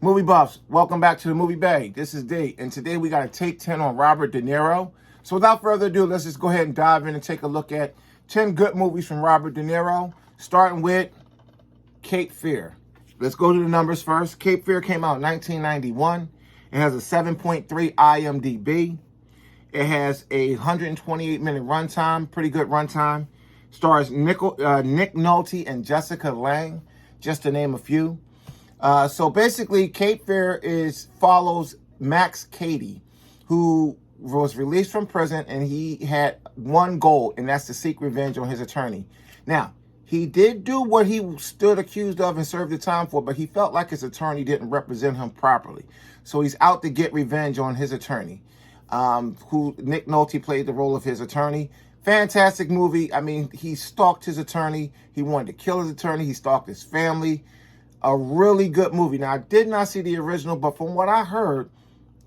Movie buffs, welcome back to the Movie Bay. This is D, and today we got a take 10 on Robert De Niro. So without further ado, let's just go ahead and dive in and take a look at 10 good movies from Robert De Niro, starting with Cape Fear. Let's go to the numbers first. Cape Fear came out in 1991. It has a 7.3 IMDb. It has a 128-minute runtime, pretty good runtime. Stars Nick Nolte and Jessica Lange, just to name a few. So basically, Cape Fear follows Max Cady, who was released from prison, and he had one goal, and that's to seek revenge on his attorney. Now, he did do what he stood accused of and served the time for, but he felt like his attorney didn't represent him properly. So he's out to get revenge on his attorney, who Nick Nolte played the role of his attorney. Fantastic movie. I mean, he stalked his attorney. He wanted to kill his attorney. He stalked his family. A really good movie. Now, I did not see the original, but from what I heard,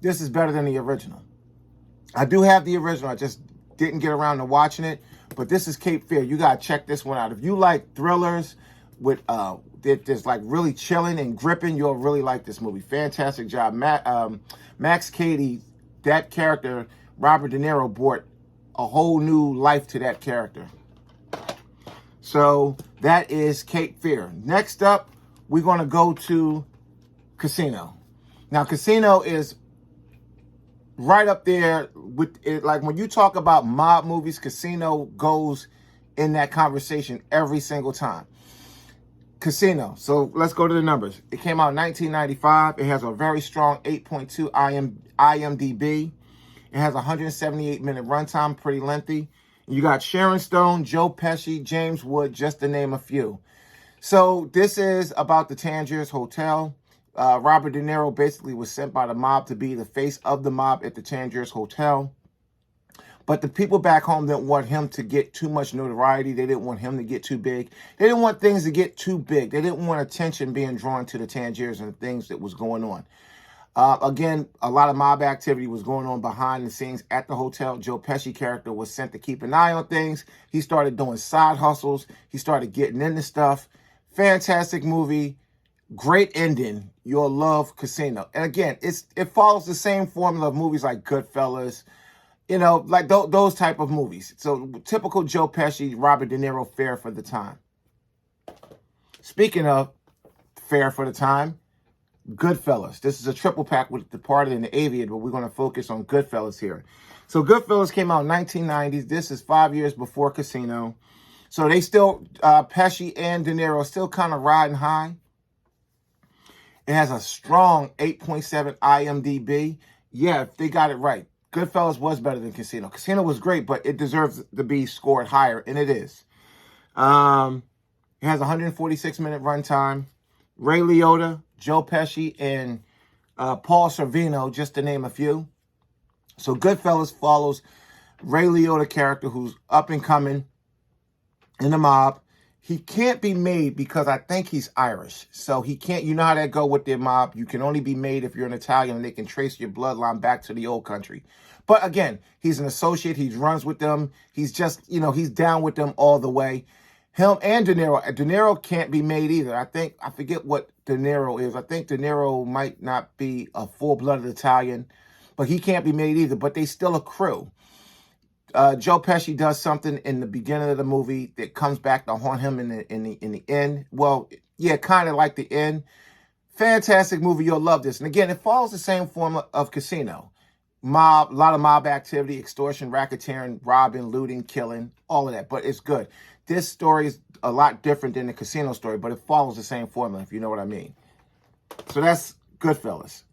this is better than the original. I do have the original. I just didn't get around to watching it, but this is Cape Fear. You got to check this one out. If you like thrillers with that's like really chilling and gripping, you'll really like this movie. Fantastic job. Max Cady, that character, Robert De Niro, brought a whole new life to that character. So that is Cape Fear. Next up, we're going to go to Casino. Now, Casino is right up there with it. Like when you talk about mob movies, Casino goes in that conversation every single time. Casino. So let's go to the numbers. It came out in 1995. It has a very strong 8.2 IMDb. It has a 178-minute runtime, pretty lengthy. You got Sharon Stone, Joe Pesci, James Wood, just to name a few. So this is about the Tangiers Hotel. Robert De Niro basically was sent by the mob to be the face of the mob at the Tangiers Hotel. But the people back home didn't want him to get too much notoriety. They didn't want him to get too big. They didn't want things to get too big. They didn't want attention being drawn to the Tangiers and the things that was going on. Again, a lot of mob activity was going on behind the scenes at the hotel. Joe Pesci character was sent to keep an eye on things. He started doing side hustles. He started getting into stuff. Fantastic movie, great ending. You'll love Casino. And again, it follows the same formula of movies like Goodfellas, like those type of movies. So typical Joe Pesci, Robert De Niro fare for the time. Speaking of fare for the time, Goodfellas. This is a triple pack with The Departed and The Aviator, but we're going to focus on Goodfellas here. So Goodfellas came out in 1990s. This is 5 years before Casino. So they still, Pesci and De Niro still kind of riding high. It has a strong 8.7 IMDb. Yeah, they got it right. Goodfellas was better than Casino. Casino was great, but it deserves to be scored higher, and it is. It has a 146-minute runtime. Ray Liotta, Joe Pesci, and Paul Sorvino, just to name a few. So Goodfellas follows Ray Liotta character who's up and coming in the mob. He can't be made because I think he's Irish. So he can't, you know how that go with their mob. You can only be made if you're an Italian and they can trace your bloodline back to the old country. But again, he's an associate. He runs with them. He's just, he's down with them all the way. Him and De Niro. De Niro can't be made either. I forget what De Niro is. I think De Niro might not be a full-blooded Italian, but he can't be made either. But they still a crew. Joe Pesci does something in the beginning of the movie that comes back to haunt him in the end. Well, yeah, kind of like the end. Fantastic movie. You'll love this. And again, it follows the same formula of Casino. Mob, a lot of mob activity, extortion, racketeering, robbing, looting, killing, all of that. But it's good. This story is a lot different than the Casino story, but it follows the same formula, if you know what I mean. So that's Goodfellas.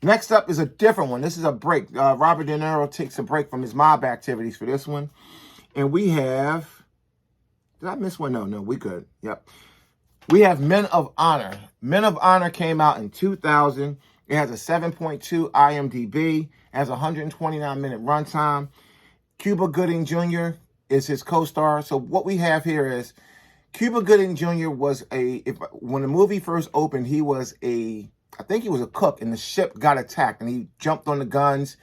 Next up is a different one. This is a break. Robert De Niro takes a break from his mob activities for this one. And we have... Did I miss one? No, we good. Yep. We have Men of Honor. Men of Honor came out in 2000. It has a 7.2 IMDb. It has a 129-minute runtime. Cuba Gooding Jr. is his co-star. So what we have here is Cuba Gooding Jr. was when the movie first opened, he was I think he was a cook, and the ship got attacked, and he jumped on the guns,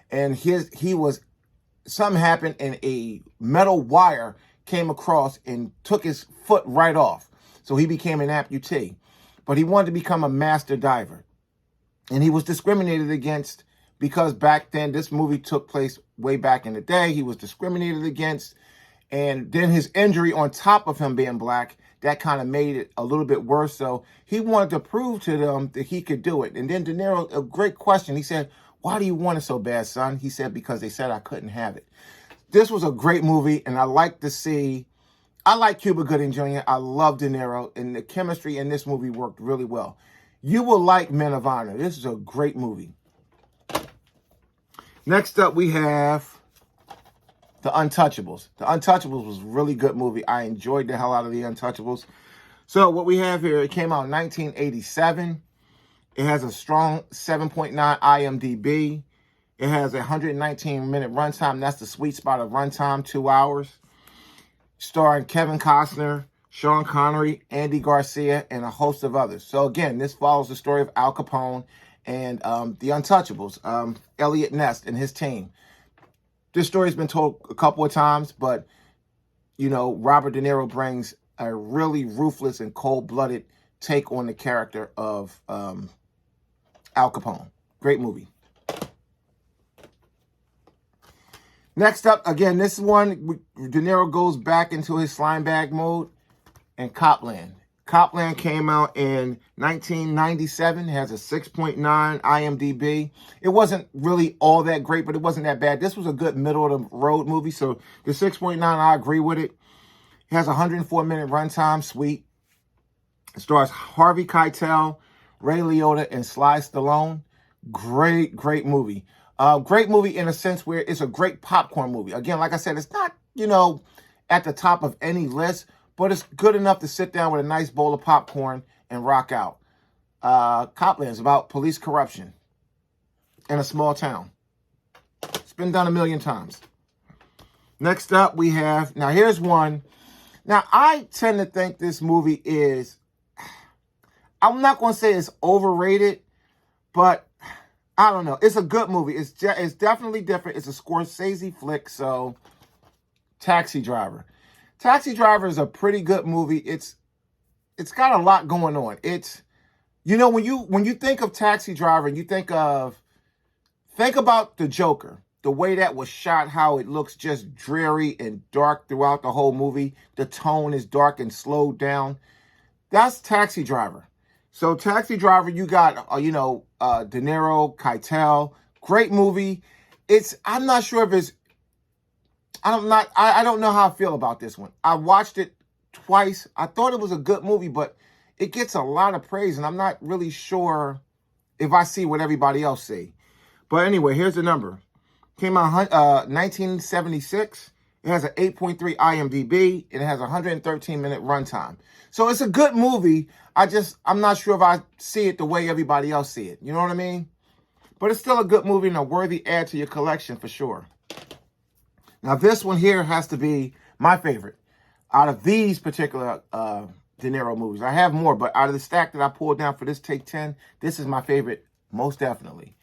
and something happened, and a metal wire came across and took his foot right off. So he became an amputee, but he wanted to become a master diver. And he was discriminated against because back then, this movie took place way back in the day. He was discriminated against. And then his injury on top of him being black, that kind of made it a little bit worse. So he wanted to prove to them that he could do it. And then De Niro, a great question. He said, "Why do you want it so bad, son?" He said, "Because they said I couldn't have it." This was a great movie, and I like Cuba Gooding Jr. I love De Niro, and the chemistry in this movie worked really well. You will like Men of Honor. This is a great movie. Next up, we have The Untouchables. The Untouchables was a really good movie. I enjoyed the hell out of The Untouchables. So what we have here, it came out in 1987. It has a strong 7.9 IMDb. It has a 119-minute runtime. That's the sweet spot of runtime, 2 hours. Starring Kevin Costner, Sean Connery, Andy Garcia, and a host of others. So again, this follows the story of Al Capone and the Untouchables, Elliot Ness and his team. This story's been told a couple of times, but, you know, Robert De Niro brings a really ruthless and cold-blooded take on the character of Al Capone. Great movie. Next up, again, this one, De Niro goes back into his slime bag mode, and Copland. Copland came out in 1997, has a 6.9 IMDb. It wasn't really all that great, but it wasn't that bad. This was a good middle-of-the-road movie, so the 6.9, I agree with it. It has a 104-minute runtime, sweet. It stars Harvey Keitel, Ray Liotta, and Sly Stallone. Great, great movie. Great movie in a sense where it's a great popcorn movie. Again, like I said, it's not, you know, at the top of any list, but it's good enough to sit down with a nice bowl of popcorn and rock out. Copland is about police corruption in a small town. It's been done a million times. Next up, we have, now here's one. Now, I tend to think this movie is, I'm not going to say it's overrated, but I don't know. It's a good movie. It's definitely different. It's a Scorsese flick, so Taxi Driver. Taxi Driver is a pretty good movie. It's got a lot going on. It's, you know, when you think of Taxi Driver, you think about the Joker, the way that was shot, how it looks just dreary and dark throughout the whole movie. The tone is dark and slowed down. That's Taxi Driver. So Taxi Driver, you got De Niro, Keitel, great movie. I'm not sure if it's, I don't know how I feel about this one. I watched it twice. I thought it was a good movie, but it gets a lot of praise, and I'm not really sure if I see what everybody else see. But anyway, here's the number. Came out 1976. It has an 8.3 IMDb. It has a 113-minute runtime. So it's a good movie. I'm not sure if I see it the way everybody else see it. You know what I mean? But it's still a good movie and a worthy add to your collection for sure. Now, this one here has to be my favorite out of these particular De Niro movies. I have more, but out of the stack that I pulled down for this Take 10, this is my favorite, most definitely.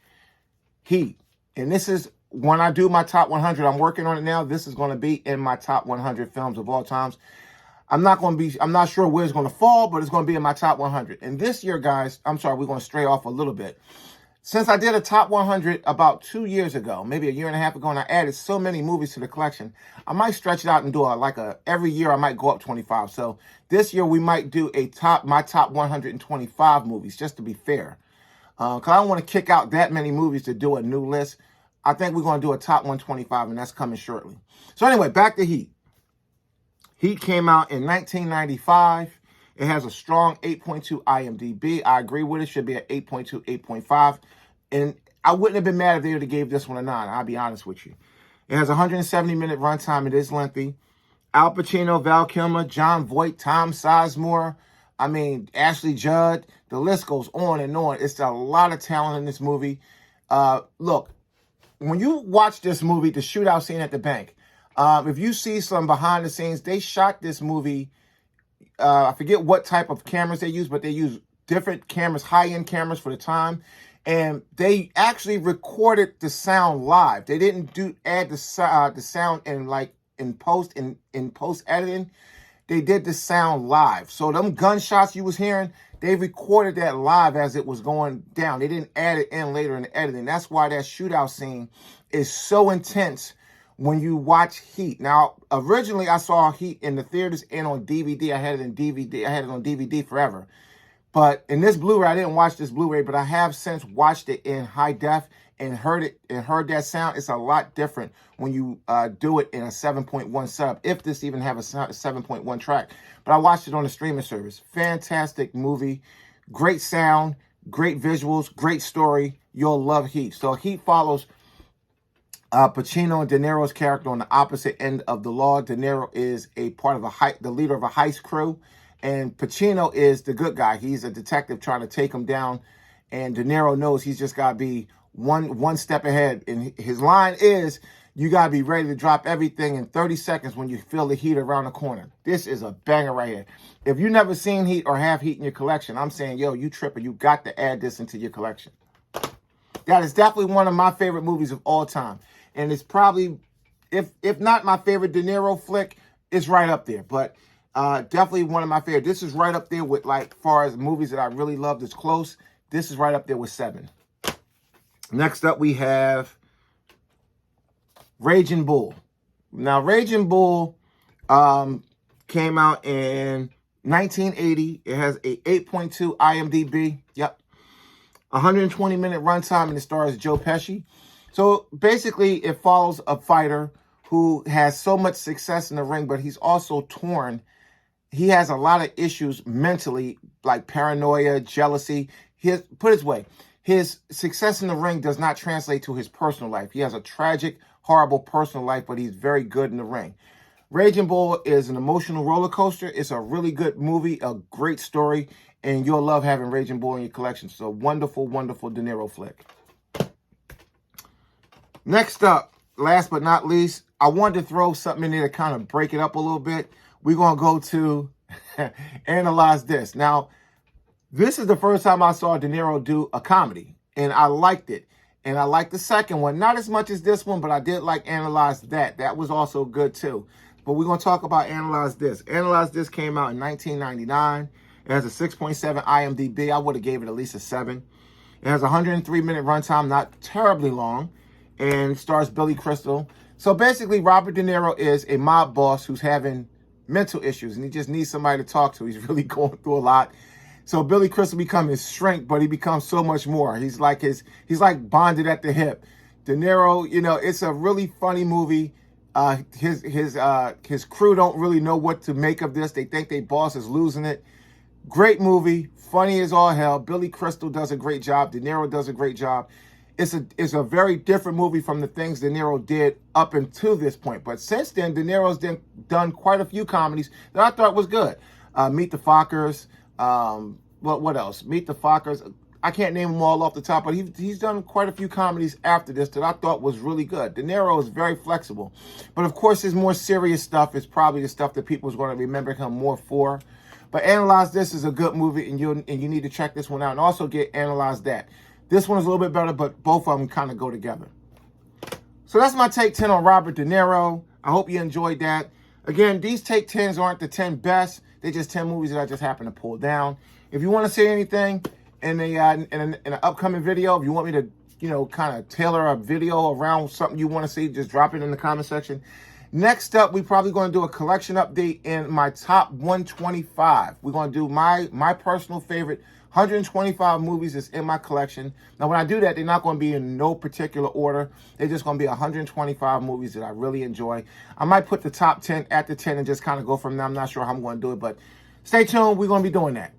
Heat. And this is, when I do my top 100, I'm working on it now. This is going to be in my top 100 films of all times. I'm not sure where it's going to fall, but it's going to be in my top 100. And this year, guys, we're going to stray off a little bit. Since I did a top 100 about 2 years ago, maybe a year and a half ago, and I added so many movies to the collection, I might stretch it out and do every year I might go up 25. So this year we might do my top 125 movies, just to be fair. Because I don't want to kick out that many movies to do a new list. I think we're going to do a top 125, and that's coming shortly. So anyway, back to Heat. Heat came out in 1995. It has a strong 8.2 IMDb. I agree with it. Should be at 8.2, 8.5. And I wouldn't have been mad if they would have gave this one a 9. I'll be honest with you. It has a 170-minute runtime. It is lengthy. Al Pacino, Val Kilmer, John Voight, Tom Sizemore, Ashley Judd. The list goes on and on. It's a lot of talent in this movie. Look, when you watch this movie, the shootout scene at the bank, if you see some behind the scenes, they shot this movie. I forget what type of cameras they use, but they use different cameras, high-end cameras for the time. And they actually recorded the sound live. They didn't add the sound in post editing. They did the sound live. So them gunshots you was hearing, They recorded that live as it was going down. They didn't add it in later in the editing. That's why that shootout scene is so intense when you watch Heat. Now, originally I saw Heat in the theaters and on DVD. I had it in DVD. I had it on DVD forever. But in this Blu-ray, I didn't watch this Blu-ray, but I have since watched it in high def and heard that sound. It's a lot different when you do it in a 7.1 setup, if this even have a 7.1 track. But I watched it on the streaming service. Fantastic movie, great sound, great visuals, great story. You'll love Heat. So Heat follows Pacino and De Niro's character on the opposite end of the law. De Niro is a part of the leader of a heist crew, and Pacino is the good guy. He's a detective trying to take him down, and De Niro knows he's just got to be one step ahead. And his line is, you got to be ready to drop everything in 30 seconds when you feel the heat around the corner. This is a banger right here. If you've never seen Heat or have Heat in your collection, I'm saying, yo, you tripping. You got to add this into your collection. That is definitely one of my favorite movies of all time. And it's probably, if not my favorite De Niro flick, it's right up there. But definitely one of my favorite. This is right up there with, like, far as movies that I really loved. It's close. This is right up there with 7. Next up, we have Raging Bull. Now, Raging Bull came out in 1980. It has a 8.2 IMDb. Yep. 120-minute runtime, and it stars Joe Pesci. So basically, it follows a fighter who has so much success in the ring, but he's also torn. He has a lot of issues mentally, like paranoia, jealousy. Put it this way, his success in the ring does not translate to his personal life. He has a tragic, horrible personal life, but he's very good in the ring. Raging Bull is an emotional roller coaster. It's a really good movie, a great story, and you'll love having Raging Bull in your collection. So wonderful, wonderful De Niro flick. Next up, last but not least, I wanted to throw something in there to kind of break it up a little bit. We're going to go to Analyze This. Now, this is the first time I saw De Niro do a comedy, and I liked it. And I liked the second one. Not as much as this one, but I did like Analyze That. That was also good, too. But we're going to talk about Analyze This. Analyze This came out in 1999. It has a 6.7 IMDb. I would have gave it at least a 7. It has a 103-minute runtime, not terribly long, and stars Billy Crystal. So basically, Robert De Niro is a mob boss who's having mental issues, and he just needs somebody to talk to. He's really going through a lot. So Billy Crystal becomes his shrink, but he becomes so much more. He's like bonded at the hip. De Niro, you know, it's a really funny movie. His crew don't really know what to make of this. They think their boss is losing it. Great movie, funny as all hell. Billy Crystal does a great job. De Niro does a great job. It's a very different movie from the things De Niro did up until this point. But since then, De Niro's done quite a few comedies that I thought was good. Meet the Fockers. What else? Meet the Fockers. I can't name them all off the top, but he's done quite a few comedies after this that I thought was really good. De Niro is very flexible. But of course, his more serious stuff is probably the stuff that people's going to remember him more for. But Analyze This is a good movie, and you need to check this one out. And also get Analyze That. This one is a little bit better, but both of them kind of go together. So that's my Take 10 on Robert De Niro. I hope you enjoyed that. Again, these Take 10s aren't the 10 best. They're just 10 movies that I just happen to pull down. If you want to say anything in an upcoming video, if you want me to, you know, kind of tailor a video around something you want to see, just drop it in the comment section. Next up, we're probably going to do a collection update in my top 125. We're going to do my personal favorite 125 movies that's in my collection. Now, when I do that, they're not going to be in no particular order. They're just going to be 125 movies that I really enjoy. I might put the top 10 at the 10 and just kind of go from there. I'm not sure how I'm going to do it, but stay tuned. We're going to be doing that.